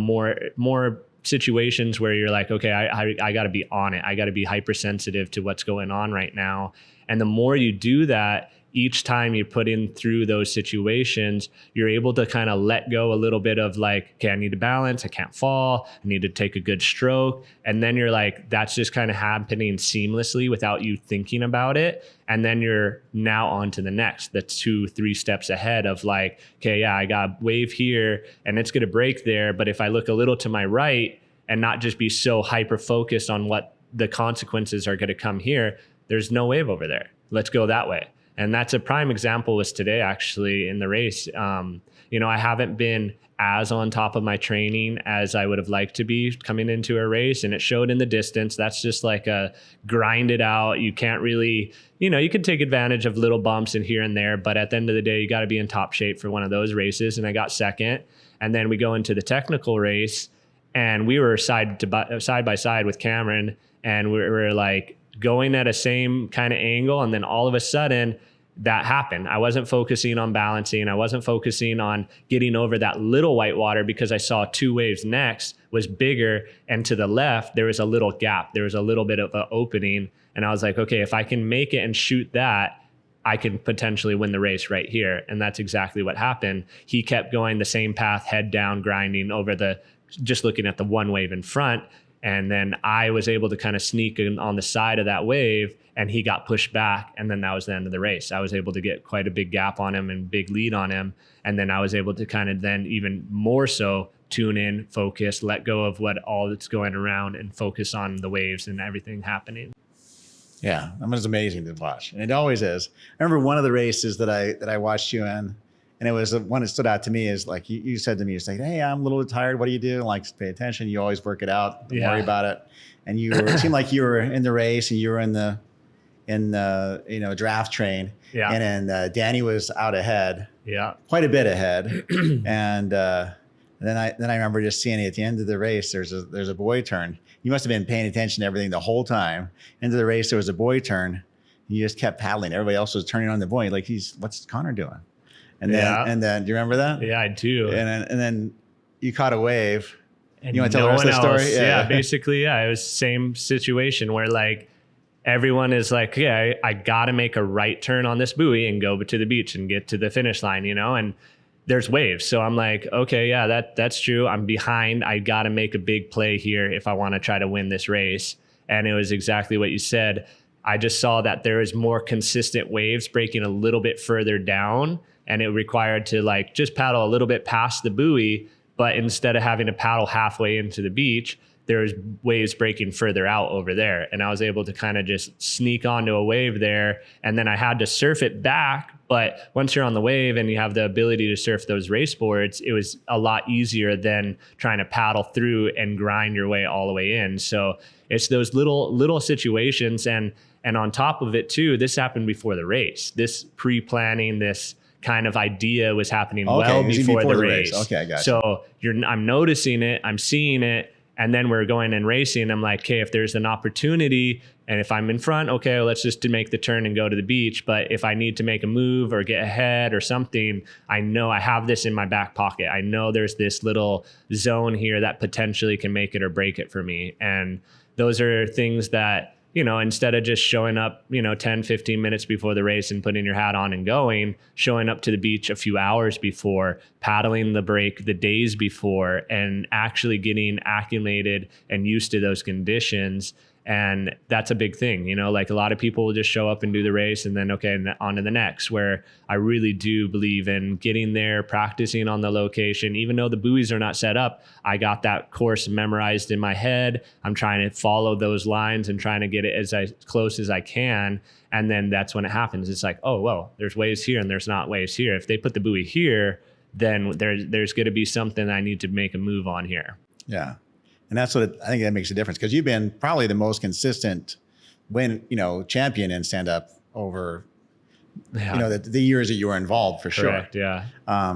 more situations where you're like, okay, I got to be on it. I got to be hypersensitive to what's going on right now. And the more you do that, each time you put in through those situations, you're able to kind of let go a little bit of like, okay, I need to balance. I can't fall. I need to take a good stroke. And then you're like, that's just kind of happening seamlessly without you thinking about it. And then you're now on to the next, the 2-3 steps ahead of like, okay, yeah, I got a wave here and it's going to break there. But if I look a little to my right and not just be so hyper focused on what the consequences are going to come here, there's no wave over there. Let's go that way. And that's a prime example was today, actually, in the race. I haven't been as on top of my training as I would have liked to be coming into a race. And it showed in the distance. That's just like a grind it out. You can't really, you can take advantage of little bumps in here and there. But at the end of the day, you got to be in top shape for one of those races. And I got second. And then we go into the technical race. And we were side by side with Cameron. And we were like, going at a same kind of angle. And then all of a sudden that happened. I wasn't focusing on balancing. I wasn't focusing on getting over that little white water because I saw 2 waves next was bigger. And to the left, there was a little gap. There was a little bit of an opening. And I was like, okay, if I can make it and shoot that, I can potentially win the race right here. And that's exactly what happened. He kept going the same path, head down, grinding over just looking at the one wave in front. And then I was able to kind of sneak in on the side of that wave and he got pushed back. And then that was the end of the race. I was able to get quite a big gap on him and big lead on him. And then I was able to kind of then even more so tune in, focus, let go of all that's going around and focus on the waves and everything happening. Yeah, it's amazing to watch. And it always is. I remember one of the races that I watched you in, And it was the one that stood out to me is like, you said to me, it's like, hey, I'm a little tired. What do you do? And like, pay attention. You always work it out. Don't worry about it. And it seemed like you were in the race and you were in the draft train. Yeah. And then Danny was out ahead. Yeah. Quite a bit ahead. And then I remember just seeing at the end of the race, there's a boy turn. You must have been paying attention to everything the whole time. Into the race, there was a boy turn. You just kept paddling. Everybody else was turning on the boy. Like, what's Connor doing? And then, do you remember that? Yeah, I do. And then you caught a wave. And you want to tell the rest of the story? Yeah, basically, yeah. It was the same situation where like everyone is like, yeah, I got to make a right turn on this buoy and go to the beach and get to the finish line, and there's waves. So I'm like, okay, yeah, that's true. I'm behind. I got to make a big play here if I want to try to win this race. And it was exactly what you said. I just saw that there was more consistent waves breaking a little bit further down, and it required to like just paddle a little bit past the buoy. But instead of having to paddle halfway into the beach, there's waves breaking further out over there. And I was able to kind of just sneak onto a wave there. And then I had to surf it back. But once you're on the wave and you have the ability to surf those race boards, it was a lot easier than trying to paddle through and grind your way all the way in. So it's those little situations. And on top of it too, this happened before the race. This pre-planning, this kind of idea was happening well before the race. Okay, I got you. So I'm noticing it, I'm seeing it, and then we're going and racing. I'm like, okay, if there's an opportunity and if I'm in front, okay, well, let's just make the turn and go to the beach. But if I need to make a move or get ahead or something, I know I have this in my back pocket. I know there's this little zone here that potentially can make it or break it for me. And those are things that, instead of just showing up, 10, 15 minutes before the race and putting your hat on and going, showing up to the beach a few hours before, paddling the break the days before, and actually getting acclimated and used to those conditions. And that's a big thing, like a lot of people will just show up and do the race and then, okay, on to the next, where I really do believe in getting there, practicing on the location. Even though the buoys are not set up, I got that course memorized in my head. I'm trying to follow those lines and trying to get it as close as I can. And then that's when it happens. It's like, oh, well, there's waves here and there's not waves here. If they put the buoy here, then there's going to be something I need to make a move on here. Yeah. And that's what I think that makes a difference, because you've been probably the most consistent champion in stand-up over, the years that you were involved, for sure. Correct, yeah.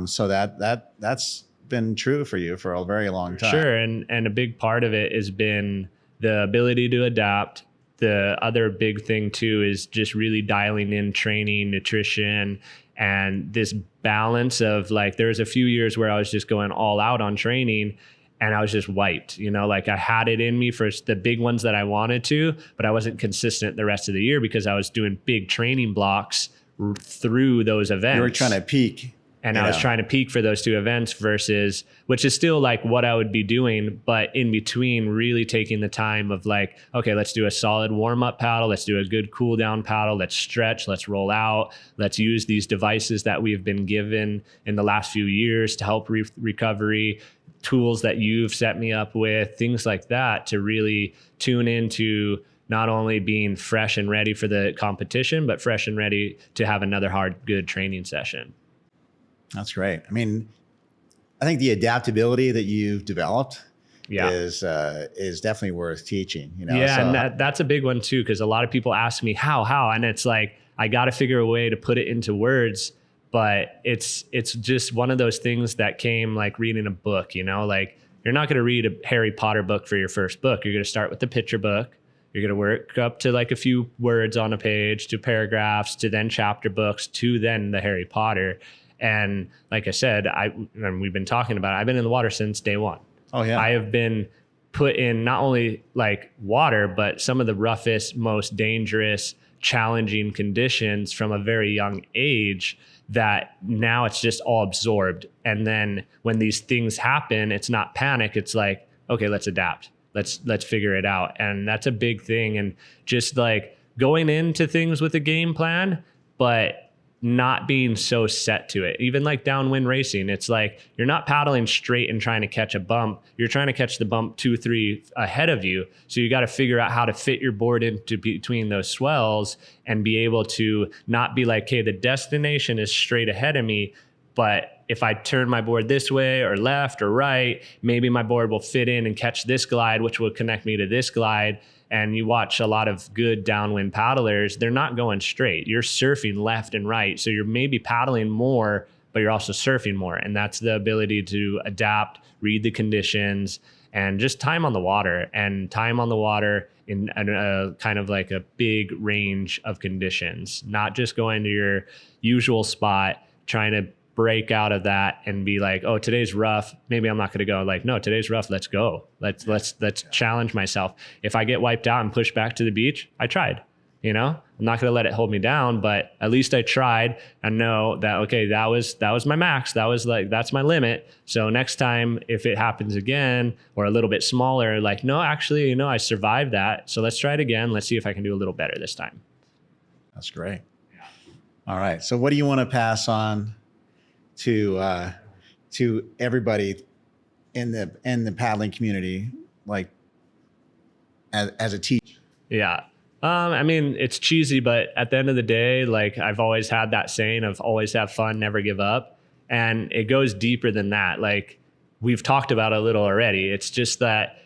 So that's been true for you for a very long time. Sure, and a big part of it has been the ability to adapt. The other big thing too is just really dialing in training, nutrition, and this balance of like, there's a few years where I was just going all out on training, and I was just wiped, like I had it in me for the big ones that I wanted to, but I wasn't consistent the rest of the year because I was doing big training blocks through those events. You were trying to peak. And I was trying to peak for those two events versus, which is still like what I would be doing, but in between really taking the time of like, okay, let's do a solid warm up paddle. Let's do a good cool down paddle. Let's stretch, let's roll out. Let's use these devices that we've been given in the last few years to help recovery, tools that you've set me up with, things like that, to really tune into not only being fresh and ready for the competition, but fresh and ready to have another good training session. That's great. I mean, I think the adaptability that you've developed is definitely worth teaching. Yeah, so, and that's a big one too, because a lot of people ask me how, and it's like I got to figure a way to put it into words. But it's just one of those things that came like reading a book. Like you're not going to read a Harry Potter book for your first book. You're going to start with the picture book. You're going to work up to like a few words on a page, to paragraphs, to then chapter books, to then the Harry Potter. And like I said, and we've been talking about it, I've been in the water since day one. Oh yeah. I have been put in not only like water, but some of the roughest, most dangerous, challenging conditions from a very young age, that now it's just all absorbed. And then when these things happen, it's not panic. It's like, okay, let's adapt. Let's figure it out. And that's a big thing. And just like going into things with a game plan, but not being so set to it. Even like downwind racing, it's like you're not paddling straight and trying to catch a bump. You're trying to catch the bump 2-3 ahead of you. So you got to figure out how to fit your board into between those swells and be able to not be like, okay, the destination is straight ahead of me, But if I turn my board this way or left or right, maybe my board will fit in and catch this glide, which will connect me to this glide. And you watch a lot of good downwind paddlers, they're not going straight. You're surfing left and right. So you're maybe paddling more, but you're also surfing more. And that's the ability to adapt, read the conditions, and just time on the water, and time on the water in a kind of like a big range of conditions, not just going to your usual spot, trying to break out of that and be like, oh, today's rough, maybe I'm not going to go. Like, no, today's rough, let's go. Let's challenge myself. If I get wiped out and pushed back to the beach, I tried. I'm not going to let it hold me down, but at least I tried and know that, okay, that was my max. That's my limit. So next time, if it happens again or a little bit smaller, like, no, actually, I survived that. So let's try it again. Let's see if I can do a little better this time. That's great. All right. So what do you want to pass on to everybody in the paddling community, like as a teacher? Yeah. I mean, it's cheesy, but at the end of the day, like, I've always had that saying of always have fun, never give up. And it goes deeper than that. Like, we've talked about a little already. It's just that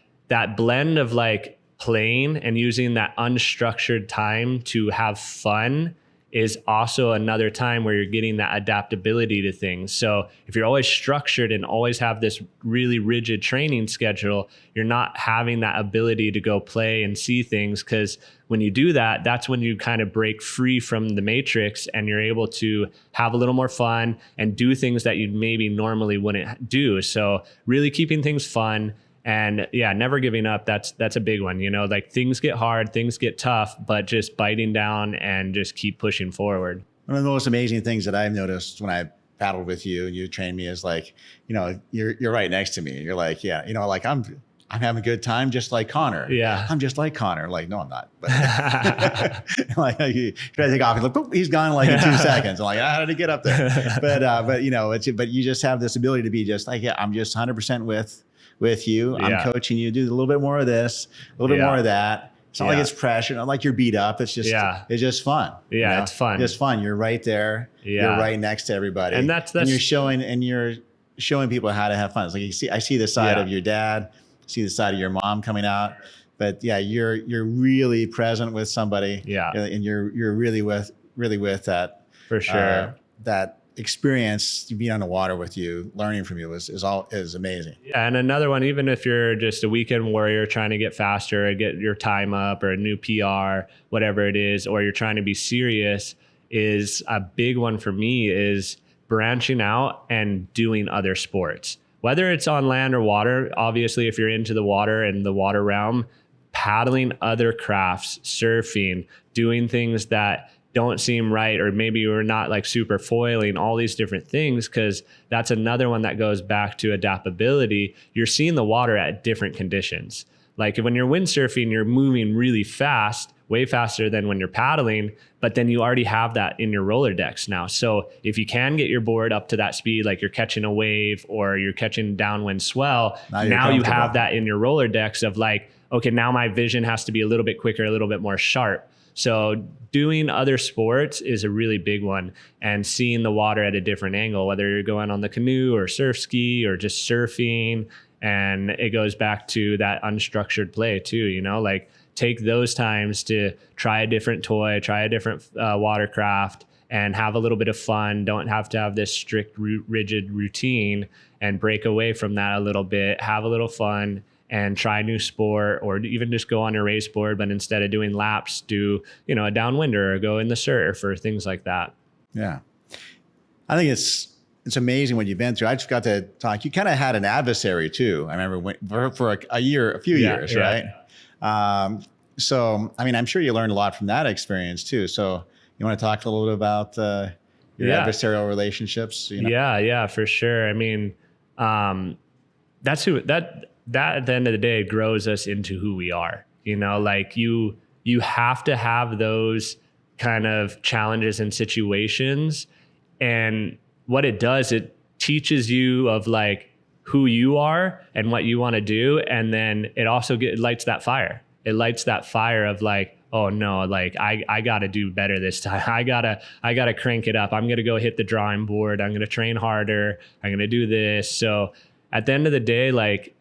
blend of like playing and using that unstructured time to have fun is also another time where you're getting that adaptability to things. So if you're always structured and always have this really rigid training schedule, you're not having that ability to go play and see things, because when you do that, that's when you kind of break free from the matrix and you're able to have a little more fun and do things that you maybe normally wouldn't do. So really keeping things fun. And yeah, never giving up. That's a big one. Like, things get hard, things get tough, but just biting down and just keep pushing forward. One of the most amazing things that I've noticed when I paddled with you and you trained me is like, you're right next to me. You're like, yeah, like I'm having a good time, just like Connor. Yeah. I'm just like Connor. Like, no, I'm not. But like, you try to take off, and look, he's gone like in 2 seconds. I'm like, how did he get up there? But you just have this ability to be just like, yeah, I'm just 100% with you. I'm coaching you, do a little bit more of this, a little bit more of that. It's not like it's pressure, not like you're beat up. It's just, it's just fun. Yeah, it's fun. It's fun. You're right there. Yeah. You're right next to everybody. And that's you're showing people how to have fun. It's like, I see the side of your dad, see the side of your mom coming out, but yeah, you're really present with somebody. Yeah. And you're really with that. For sure. That experience, being on the water with you, learning from you is amazing. Yeah. And another one, even if you're just a weekend warrior trying to get faster or get your time up or a new PR, whatever it is, or you're trying to be serious, is a big one for me is branching out and doing other sports, whether it's on land or water. Obviously, if you're into the water and the water realm, paddling other crafts, surfing, doing things that don't seem right, or maybe you're not like super foiling, all these different things, because that's another one that goes back to adaptability. You're seeing the water at different conditions. Like, when you're windsurfing, you're moving really fast, way faster than when you're paddling, but then you already have that in your roller decks now. So if you can get your board up to that speed, like you're catching a wave or you're catching downwind swell, now you have that in your roller decks of like, okay, now my vision has to be a little bit quicker, a little bit more sharp. So doing other sports is a really big one, and seeing the water at a different angle, whether you're going on the canoe or surf ski or just surfing. And it goes back to that unstructured play too, like take those times to try a different toy, try a different watercraft, and have a little bit of fun. Don't have to have this strict, rigid routine, and break away from that a little bit, have a little fun, and try a new sport, or even just go on a race board, but instead of doing laps, do, a downwinder or go in the surf or things like that. Yeah. I think it's amazing what you've been through. I just got to talk. You kind of had an adversary too. I remember for a few years, right? So, I mean, I'm sure you learned a lot from that experience too. So you want to talk a little bit about your adversarial relationships? Yeah, for sure. I mean, that at the end of the day grows us into who we are. Like you have to have those kind of challenges and situations. And what it does, it teaches you of like who you are and what you want to do. And then it also lights that fire. It lights that fire of like, oh no, like I got to do better this time. I gotta crank it up. I'm going to go hit the drawing board. I'm going to train harder. I'm going to do this. So at the end of the day, like,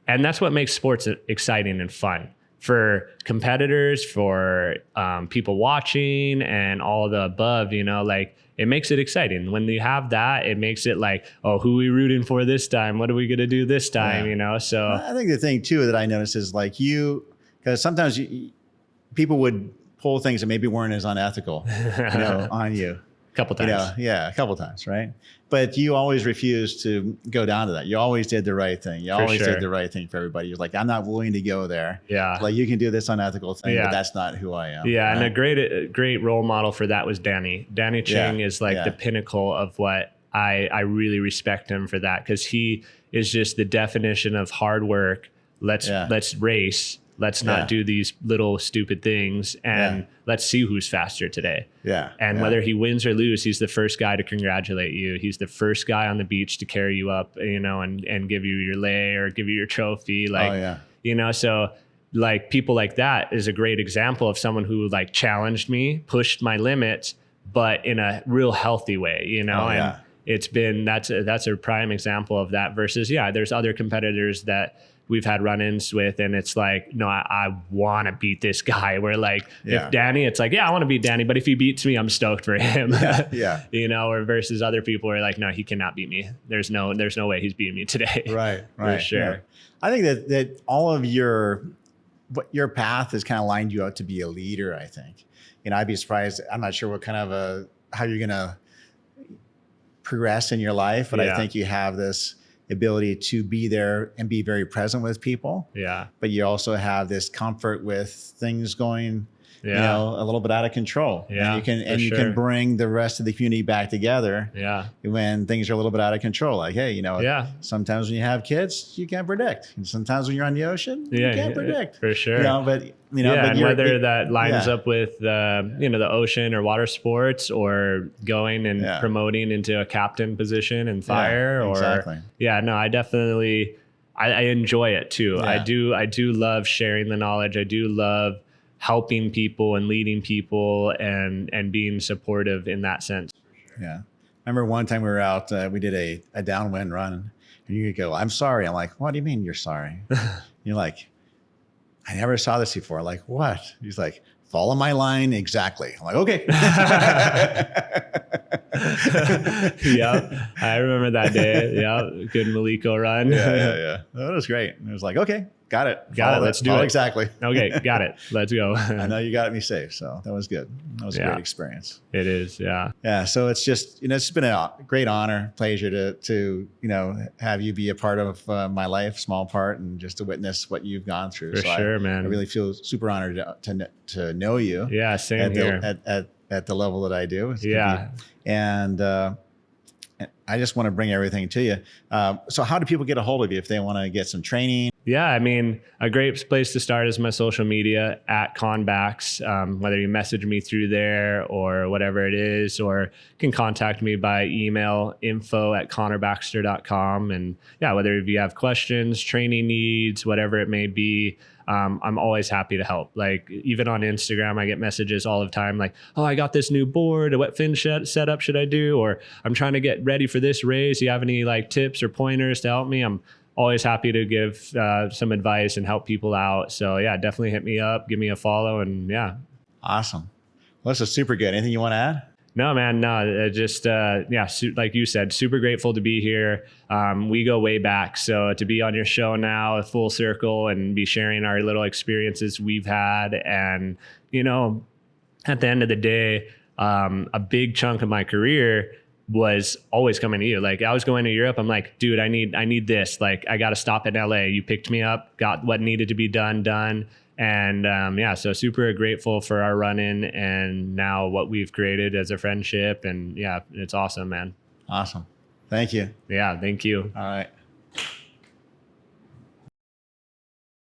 and that's what makes sports exciting and fun for competitors, for people watching and all the above, you know, like it makes it exciting. When you have that, it makes it like, oh, who are we rooting for this time? What are we going to do this time? You know? So I think the thing too that I noticed is like because sometimes people would pull things that maybe weren't as unethical, you know, on you. A couple times. You know, yeah, a couple times, right? But you always refused to go down to that. You always did the right thing. You always did the right thing for everybody. You're like, I'm not willing to go there. Yeah. Like you can do this unethical thing, but that's not who I am. Yeah. Right? And a great role model for that was Danny. Danny Ching is like the pinnacle of what I really respect him for that. Cause he is just the definition of hard work. Let's race. Let's not do these little stupid things, and let's see who's faster today. Yeah. And whether he wins or loses, he's the first guy to congratulate you. He's the first guy on the beach to carry you up, you know, and give you your lei or give you your trophy. Like, you know, so like people like that is a great example of someone who like challenged me, pushed my limits, but in a real healthy way, you know, and it's been, that's a prime example of that versus, there's other competitors that we've had run-ins with, and it's like, no, I want to beat this guy. We're like, if Danny, it's like, I want to beat Danny, but if he beats me, I'm stoked for him. You know, or versus other people are like, no, he cannot beat me. There's no way he's beating me today. Right. For sure. Yeah. I think that all of your path has kind of lined you up to be a leader, I think. You know, I'd be surprised. I'm not sure what kind of how you're going to progress in your life, but I think you have this ability to be there and be very present with people. Yeah. But you also have this comfort with things going, you know, a little bit out of control. Yeah. And you can bring the rest of the community back together. Yeah. When things are a little bit out of control. Like, hey, you know, sometimes when you have kids, you can't predict. And sometimes when you're on the ocean, you can't predict. For sure. You know, but and whether that lines up with you know, the ocean or water sports, or going and promoting into a captain position in fire, I definitely I enjoy it too. I do love sharing the knowledge. I do love helping people and leading people and being supportive in that sense. Yeah. I remember one time we were out, we did a downwind run, and you go, I'm sorry. I'm like, what do you mean you're sorry? You're like, I never saw this before. Like, what? He's like, follow my line exactly. I'm like, okay. I remember that day. Good Maliko run. That was great. It was like, okay, got it. Let's do it. Exactly. Okay, got it. Let's go. I know you got me safe. So that was good. That was a great experience. It is. Yeah. Yeah. So it's just, you know, it's been a great honor, pleasure to, you know, have you be a part of my life, small part, and just to witness what you've gone through. For sure, man. I really feel super honored to know you. Yeah. Same here. At the level that I do. And I just want to bring everything to you. So how do people get a hold of you if they want to get some training? Yeah, I mean, a great place to start is my social media at ConBax. Whether you message me through there or whatever it is, or you can contact me by email, info@connorbaxter.com. And whether if you have questions, training needs, whatever it may be, I'm always happy to help. Like even on Instagram, I get messages all the time like, oh, I got this new board. What fin setup should I do? Or I'm trying to get ready for this race. Do you have any like tips or pointers to help me? I'm always happy to give some advice and help people out. So definitely hit me up, give me a follow, and Awesome. Well, this is super good. Anything you want to add? No, man, no, just, like you said, super grateful to be here. We go way back. So to be on your show now, a full circle, and be sharing our little experiences we've had. And, you know, at the end of the day, a big chunk of my career was always coming to you. Like I was going to Europe. I'm like, dude, I need this. Like I got to stop in LA. You picked me up, got what needed to be done. And so super grateful for our run-in and now what we've created as a friendship. And it's awesome, man. Awesome. Thank you. Yeah, thank you. All right.